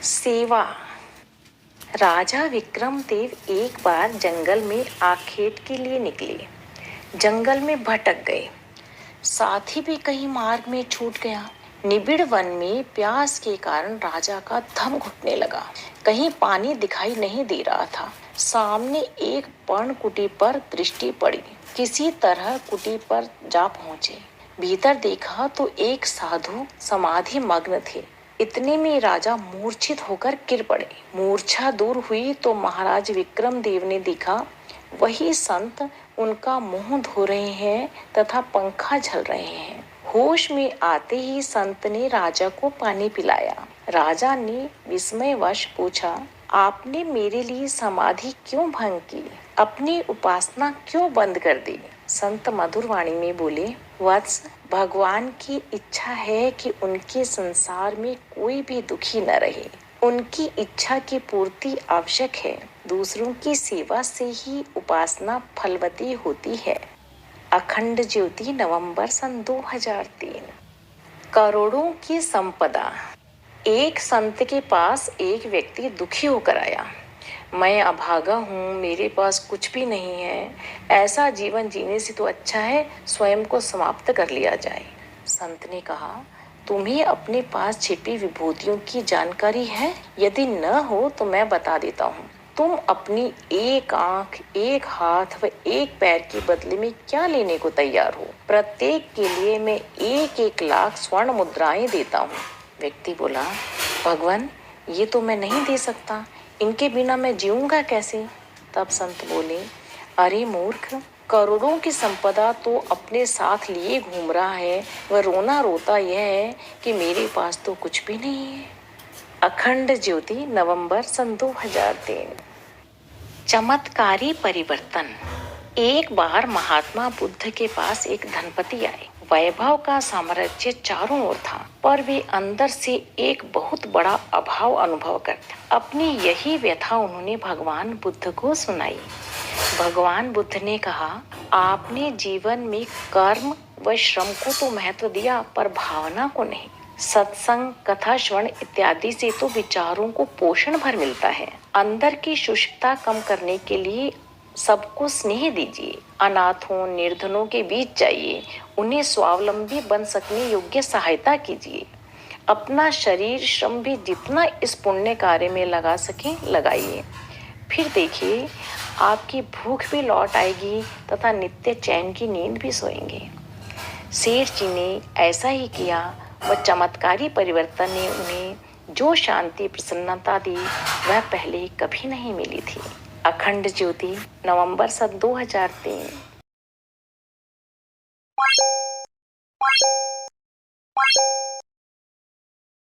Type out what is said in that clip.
सेवा। राजा विक्रमदेव एक बार जंगल में आखेट के लिए निकले। जंगल में भटक गए, साथी भी कहीं मार्ग में छूट गया। निबिड़ वन में प्यास के कारण राजा का दम घुटने लगा। कहीं पानी दिखाई नहीं दे रहा था। सामने एक पर्ण कुटी पर दृष्टि पड़ी। किसी तरह कुटी पर जा पहुंचे। भीतर देखा तो एक साधु समाधि मग्न थे। इतने में राजा मूर्छित होकर गिर पड़े। मूर्छा दूर हुई तो महाराज विक्रमदेव ने देखा वही संत उनका मुंह धो रहे हैं तथा पंखा झल रहे हैं। होश में आते ही संत ने राजा को पानी पिलाया। राजा ने विस्मयवश पूछा, आपने मेरे लिए समाधि क्यों भंग की? अपनी उपासना क्यों बंद कर दी? संत मधुर वाणी में बोले, वत्स, भगवान की इच्छा है कि उनके संसार में कोई भी दुखी न रहे। उनकी इच्छा की पूर्ति आवश्यक है। दूसरों की सेवा से ही उपासना फलवती होती है। अखंड ज्योति, नवंबर सन 2003। करोड़ों की संपदा। एक संत के पास एक व्यक्ति दुखी होकर आया। मैं अभागा हूँ, मेरे पास कुछ भी नहीं है। ऐसा जीवन जीने से तो अच्छा है स्वयं को समाप्त कर लिया जाए। संत ने कहा, तुम्हें अपने पास छिपी विभूतियों की जानकारी है? यदि न हो तो मैं बता देता हूँ। तुम अपनी एक आंख, एक हाथ व एक पैर के बदले में क्या लेने को तैयार हो? प्रत्येक के लिए मैं 1-1 लाख स्वर्ण मुद्राएं देता हूँ। व्यक्ति बोला, भगवान, ये तो मैं नहीं दे सकता। इनके बिना मैं जीऊंगा कैसे? तब संत बोले, अरे मूर्ख, करोड़ों की संपदा तो अपने साथ लिए घूम रहा है। वह रोना रोता यह है कि मेरे पास तो कुछ भी नहीं है। अखंड ज्योति, नवंबर सन 2003। चमत्कारी परिवर्तन। एक बार महात्मा बुद्ध के पास एक धनपति आए। वैभव का साम्राज्य चारों ओर था, पर वे अंदर से एक बहुत बड़ा अभाव अनुभव करते। अपनी यही व्यथा उन्होंने भगवान बुद्ध को सुनाई। भगवान बुद्ध ने कहा, आपने जीवन में कर्म व श्रम को तो महत्व दिया, पर भावना को नहीं। सत्संग, कथा श्रवण इत्यादि से तो विचारों को पोषण भर मिलता है। अंदर की शुष्कता कम करने के लिए सबको स्नेह दीजिए। अनाथों, निर्धनों के बीच जाइए। उन्हें स्वावलंबी बन सकने योग्य सहायता कीजिए। अपना शरीर श्रम भी जितना इस पुण्य कार्य में लगा सके लगाइए। फिर देखिए, आपकी भूख भी लौट आएगी तथा नित्य चैन की नींद भी सोएंगे। सेठ जी ने ऐसा ही किया। वह चमत्कारी परिवर्तन ने उन्हें जो शांति प्रसन्नता दी वह पहले कभी नहीं मिली थी। अखंड ज्योति, नवंबर सन 2003।